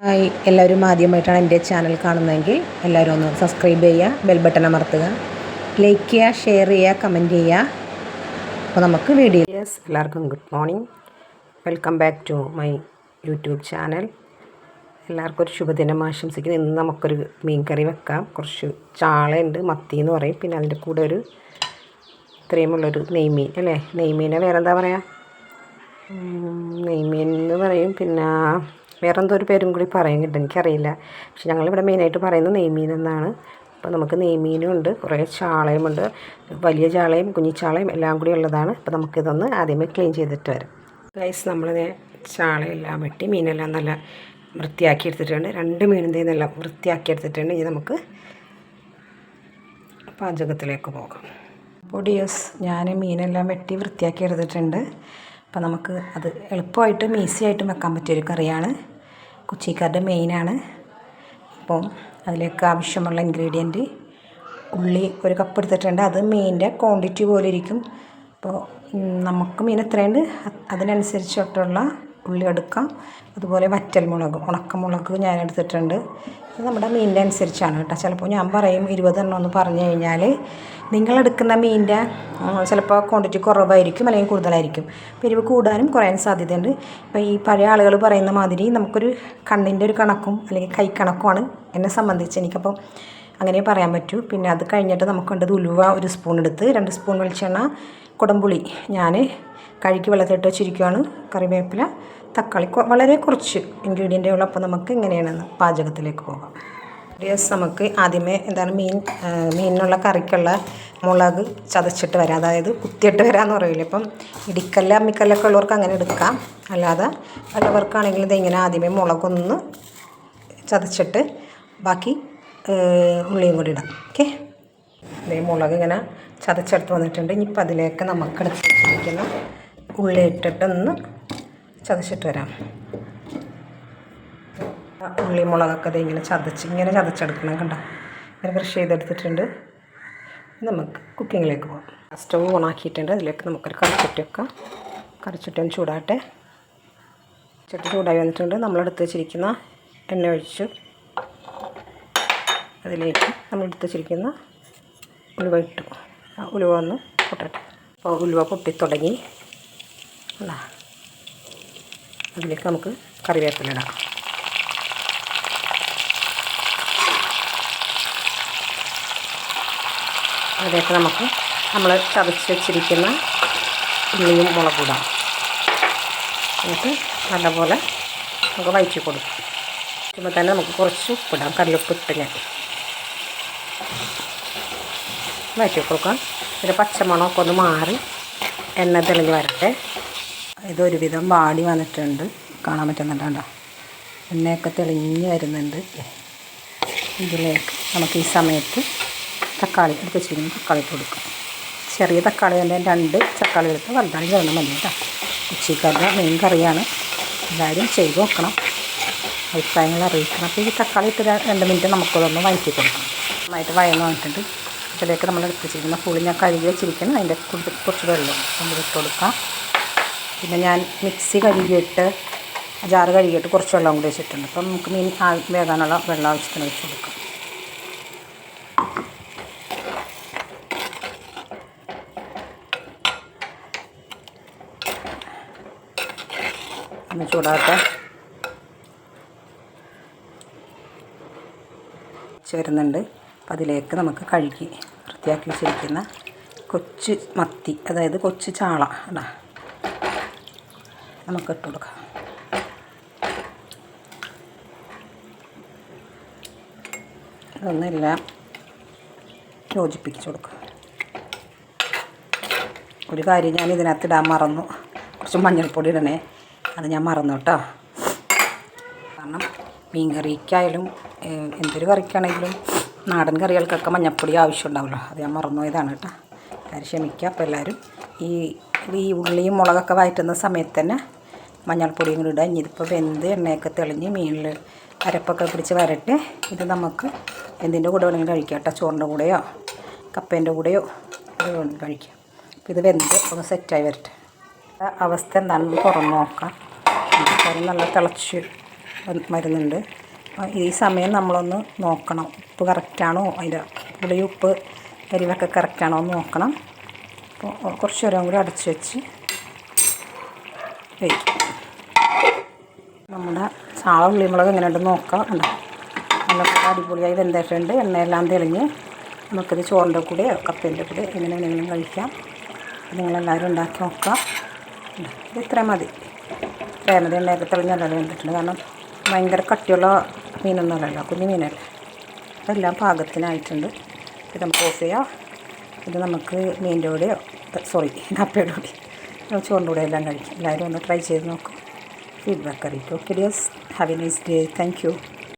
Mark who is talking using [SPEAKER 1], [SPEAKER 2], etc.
[SPEAKER 1] Hi, എല്ലാവരും ആദ്യമായിട്ടാണ് എൻ്റെ ചാനൽ കാണുന്നതെങ്കിൽ എല്ലാവരും ഒന്ന് സബ്സ്ക്രൈബ് ചെയ്യുക, ബെൽ ബട്ടൺ അമർത്തുക, ലൈക്ക് ചെയ്യുക, ഷെയർ ചെയ്യുക, കമൻറ്റ് ചെയ്യുക. അപ്പോൾ നമുക്ക് എല്ലാവർക്കും good morning. Welcome back to my YouTube channel. എല്ലാവർക്കും ഒരു ശുഭദിനം ആശംസിക്കുന്നു. ഇന്ന് നമുക്കൊരു മീൻ കറി വെക്കാം. കുറച്ച് ചാളയുണ്ട്, മത്തി എന്ന് പറയും. പിന്നെ അതിൻ്റെ കൂടെ ഒരു ഇത്രയുമുള്ളൊരു നെയ്മീൻ അല്ലേ, നെയ്മീനെ വേറെ എന്താ പറയുക, നെയ്മീൻ എന്ന് പറയും. പിന്നെ വേറെ എന്തോ ഒരു പേരും കൂടി പറയുന്നുണ്ട്, എനിക്കറിയില്ല. പക്ഷെ ഞങ്ങളിവിടെ മെയിനായിട്ട് പറയുന്നത് നെയ്മീൻ എന്നാണ്. അപ്പോൾ നമുക്ക് നെയ്മീനും ഉണ്ട്, കുറേ ചാളയുമുണ്ട്, വലിയ ചാളയും കുഞ്ഞിച്ചാളയും എല്ലാം കൂടി ഉള്ളതാണ്. അപ്പോൾ നമുക്കിതൊന്ന് ആദ്യമേ ക്ലീൻ ചെയ്തിട്ട് വരാം. ഗൈസ്, നമ്മൾ ചാളയെല്ലാം വെട്ടി മീനെല്ലാം നല്ല വൃത്തിയാക്കി എടുത്തിട്ടുണ്ട്. 2 മീനിൻ്റെ നല്ല വൃത്തിയാക്കി എടുത്തിട്ടുണ്ട്. ഇനി നമുക്ക് പാചകത്തിലേക്ക് പോകാം. പൊടിയസ്, ഞാൻ മീനെല്ലാം വെട്ടി വൃത്തിയാക്കി എടുത്തിട്ടുണ്ട്. അപ്പോൾ നമുക്ക് അത് എളുപ്പമായിട്ടും ഈസിയായിട്ടും വെക്കാൻ പറ്റിയൊരു കറിയാണ്. കൊച്ചിക്കാരുടെ മെയിനാണ്. അപ്പം അതിലേക്ക് ആവശ്യമുള്ള ഇൻഗ്രീഡിയൻറ്റ് ഉള്ളി 1 കപ്പ് എടുത്തിട്ടുണ്ട്. അത് മീനിൻ്റെ ക്വാണ്ടിറ്റി പോലെ ഇരിക്കും. അപ്പോൾ നമുക്ക് മീൻ എത്രയുണ്ട് അതിനനുസരിച്ചിട്ടുള്ള ഉള്ളി എടുക്കാം. അതുപോലെ വറ്റൽമുളക്, ഉണക്കമുളക് ഞാൻ എടുത്തിട്ടുണ്ട്. ഇത് നമ്മുടെ മീനിൻ്റെ അനുസരിച്ചാണ് കേട്ടോ. ചിലപ്പോൾ ഞാൻ പറയും 20 എണ്ണം എന്ന് പറഞ്ഞു കഴിഞ്ഞാൽ നിങ്ങളെടുക്കുന്ന മീനിൻ്റെ ചിലപ്പോൾ ക്വാണ്ടിറ്റി കുറവായിരിക്കും, അല്ലെങ്കിൽ കൂടുതലായിരിക്കും. എരിവ് കൂടാനും കുറയാനും സാധ്യതയുണ്ട്. ഇപ്പോൾ ഈ പഴയ ആളുകൾ പറയുന്ന മാതിരി നമുക്കൊരു കണ്ണിൻ്റെ ഒരു കണക്കും അല്ലെങ്കിൽ കൈ കണക്കുമാണ് എന്നെ സംബന്ധിച്ച്. എനിക്കപ്പം അങ്ങനെ പറയാൻ പറ്റൂ. പിന്നെ അത് കഴിഞ്ഞിട്ട് നമുക്ക് വേണ്ടത് ഉലുവ 1 സ്പൂൺ എടുത്ത്, 2 സ്പൂൺ വെളിച്ചെണ്ണ, കുടംപുളി ഞാൻ കഴുകി വെള്ളത്തിലിട്ട് വെച്ചിരിക്കുകയാണ്, കറിവേപ്പില, തക്കാളി, വളരെ കുറച്ച് ഇൻഗ്രീഡിയൻ്റേ ഉള്ളൂ. അപ്പോൾ നമുക്ക് എങ്ങനെയാണെന്ന് പാചകത്തിലേക്ക് പോകാം. നമുക്ക് ആദ്യമേ മീനിനുള്ള കറിക്കുള്ള മുളക് ചതച്ചിട്ട് വരാം, അതായത് കുത്തിയിട്ട് വരാമെന്ന് പറയില്ല. ഇപ്പം ഇടിക്കല്ല് അമ്മിക്കല്ലൊക്കെ ഉള്ളവർക്ക് അങ്ങനെ എടുക്കാം. അല്ലാതെ ഉള്ളവർക്കാണെങ്കിൽ ഇതിങ്ങനെ ആദ്യമേ മുളകൊന്ന് ചതച്ചിട്ട് ബാക്കി ഉള്ളിയും കൂടി ഇടാം. ഓക്കെ, അതേ മുളക് ഇങ്ങനെ ചതച്ചെടുത്ത് വന്നിട്ടുണ്ട്. ഇനിയിപ്പോൾ അതിലേക്ക് നമുക്ക് എടുത്ത് വെച്ചിരിക്കുന്ന ഉള്ളി ഇട്ടിട്ടൊന്ന് ചതച്ചിട്ട് വരാം. ഉള്ളി മുളകൊക്കെ അത് ഇങ്ങനെ ചതച്ചെടുക്കണം. കണ്ടോ, ഇങ്ങനെ ക്രഷ് ചെയ്തെടുത്തിട്ടുണ്ട്. നമുക്ക് കുക്കിങ്ങിലേക്ക് പോകാം. സ്റ്റവ് ഓണാക്കിയിട്ടുണ്ട്. അതിലേക്ക് നമുക്കൊരു കറിച്ചട്ടി വെക്കാം. കറിച്ചട്ടി ഒന്ന് ചൂടാട്ടെ. ചട്ടി ചൂടായി വന്നിട്ടുണ്ട്. നമ്മളെടുത്ത് വെച്ചിരിക്കുന്ന എണ്ണ ഒഴിച്ചു അതിലേക്ക് നമ്മളെടുത്ത് വെച്ചിരിക്കുന്ന ഉലുവ ഇട്ടു. ഉലുവ ഒന്ന് പൊട്ടട്ടെ. അപ്പോൾ ഉലുവ പൊട്ടിത്തുടങ്ങി. അതിലേക്ക് നമുക്ക് കറിവേപ്പില ഇടാം. അതിലേക്ക് നമുക്ക് നമ്മൾ ചതച്ച് വെച്ചിരിക്കുന്ന ഉള്ളിയും മുളകും ഇടാം. എന്നിട്ട് നല്ലപോലെ നമുക്ക് വഴറ്റി കൊടുക്കും. ചുമ്മാ തന്നെ നമുക്ക് കുറച്ച് ഉപ്പിടാം, കല്ലുപ്പ് ഇട്ട് ഞാൻ വഴറ്റി കൊടുക്കാം. പിന്നെ പച്ചമണമൊക്കെ ഒന്ന് മാറി എണ്ണ തെളിഞ്ഞ് വരട്ടെ. ഇതൊരുവിധം വാടി വന്നിട്ടുണ്ട്, കാണാൻ പറ്റുന്നുണ്ട്. കണ്ടോ, എണ്ണയൊക്കെ തെളിഞ്ഞ് വരുന്നുണ്ട്. ഇതിലേക്ക് നമുക്ക് ഈ സമയത്ത് തക്കാളി എടുത്ത് വെച്ചിരിക്കുന്ന തക്കാളി ഇട്ട് കൊടുക്കാം. ചെറിയ തക്കാളി തന്നെ 2 തക്കാളി എടുത്ത് വലുതായി വേണം മതി കേട്ടോ. ഉച്ചക്കാരുടെ മെയിൻ കറിയാണ്, എല്ലാവരും ചെയ്ത് നോക്കണം, അഭിപ്രായങ്ങൾ അറിയിക്കണം. അപ്പോൾ ഈ തക്കാളി ഇട്ട് 2 മിനിറ്റ് നമുക്കതൊന്ന് വഴറ്റി കൊടുക്കണം. നന്നായിട്ട് വഴന്ന് വന്നിട്ടുണ്ട്. ഇതിലേക്ക് നമ്മൾ എടുത്ത് വെച്ചിരിക്കുന്ന പുളി ഞാൻ കഴുകി വെച്ചിരിക്കണം, അതിൻ്റെ കുറച്ച് വെള്ളം നമ്മൾ ഇട്ട് കൊടുക്കാം. പിന്നെ ഞാൻ മിക്സി ജാറ് കഴുകിയിട്ട് കുറച്ച് വെള്ളം കൂടി വെച്ചിട്ടുണ്ട്. അപ്പം നമുക്ക് മീൻ വേകാനുള്ള വെള്ളം ആവശ്യത്തിന് വെച്ച് കൊടുക്കാം. ഒന്ന് ചൂടാകട്ടെ. വരുന്നുണ്ട്. അപ്പം അതിലേക്ക് നമുക്ക് കഴുകി വൃത്തിയാക്കി വെച്ചിരിക്കുന്ന കൊച്ചു മത്തി, അതായത് കൊച്ചു ചാള നമുക്ക് ഇട്ട് കൊടുക്കാം. ഇതൊന്നെല്ലാം യോജിപ്പിച്ച് കൊടുക്കുക. ഒരു കാര്യം ഞാൻ ഇതിനകത്ത് ഇടാൻ മറന്നു, കുറച്ച് മഞ്ഞൾപ്പൊടി ഇടണേ, അത് ഞാൻ മറന്നു കേട്ടോ. കാരണം മീൻ കറിക്കായാലും എന്തൊരു കറിക്കാണെങ്കിലും നാടൻ കറികൾക്കൊക്കെ മഞ്ഞൾപ്പൊടി ആവശ്യമുണ്ടാവുമല്ലോ, അത് ഞാൻ മറന്നുപോയതാണ് കേട്ടോ. എല്ലാവരും ക്ഷമിക്കുക. അപ്പോൾ എല്ലാവരും ഈ ഉള്ളിയും മുളകൊക്കെ വഴറ്റുന്ന സമയത്ത് തന്നെ മഞ്ഞൾപ്പൊടിയും കൂടി ഇടുക. ഇനി ഇതിപ്പോൾ വെന്ത് എണ്ണയൊക്കെ തെളിഞ്ഞ് മീനിൽ അരപ്പൊക്കെ പിടിച്ച് വരട്ടെ. ഇത് നമുക്ക് എന്തിൻ്റെ കൂടെ വേണമെങ്കിലും കഴിക്കാം കേട്ടോ, ചോറിൻ്റെ കൂടെയോ കപ്പേൻ്റെ കൂടെയോ കഴിക്കാം. അപ്പോൾ ഇത് വെന്ത് ഒന്ന് സെറ്റായി വരട്ടെ. അവസ്ഥ എന്താണെന്ന് തുറന്ന് നോക്കാം. കറി നല്ല തിളച്ച് വരുന്നുണ്ട്. ഈ സമയം നമ്മളൊന്ന് നോക്കണം, ഉപ്പ് കറക്റ്റാണോ, അതിൻ്റെ പുളി ഉപ്പ് എരിവൊക്കെ കറക്റ്റാണോ എന്ന് നോക്കണം. അപ്പോൾ കുറച്ച് നേരം കൂടി അടച്ച് വെച്ച് വയ്ക്കും. നമ്മുടെ ചാള ഉള്ളിമുളക് എങ്ങനെയുണ്ടെന്ന് നോക്കാം. ഉണ്ടോ, നല്ല അടിപൊളിയായി വെന്തിട്ടുണ്ട്. എണ്ണയെല്ലാം തെളിഞ്ഞ് നമുക്കിത് ചോറിൻ്റെ കൂടെയോ കപ്പേൻ്റെ കൂടെ എങ്ങനെ വേണമെങ്കിലും കഴിക്കാം. നിങ്ങളെല്ലാവരും ഉണ്ടാക്കി നോക്കാം. ഇത് ഇത്രയും മതി. ഇത്രയും മതി. എണ്ണയൊക്കെ തെളിഞ്ഞല്ലോ വെന്തിട്ടുണ്ട്. കാരണം ഭയങ്കര കട്ടിയുള്ള മീനൊന്നുമല്ലല്ലോ, കുഞ്ഞു മീനല്ലേ. അതെല്ലാം പാകത്തിനായിട്ടുണ്ട്. ഇത് നമുക്ക് ഓഫ് ചെയ്യാം. ഇത് നമുക്ക് മീനിൻ്റെ കൂടെയോ കപ്പയുടെ കൂടെയോ ചോറിൻ്റെ കൂടെ എല്ലാം കഴിക്കാം. എല്ലാവരും ഒന്ന് ട്രൈ ചെയ്ത് നോക്കും. ഫീഡ്ബാക്ക് അറിയിക്കും. Okay dears, have a nice day. Thank U.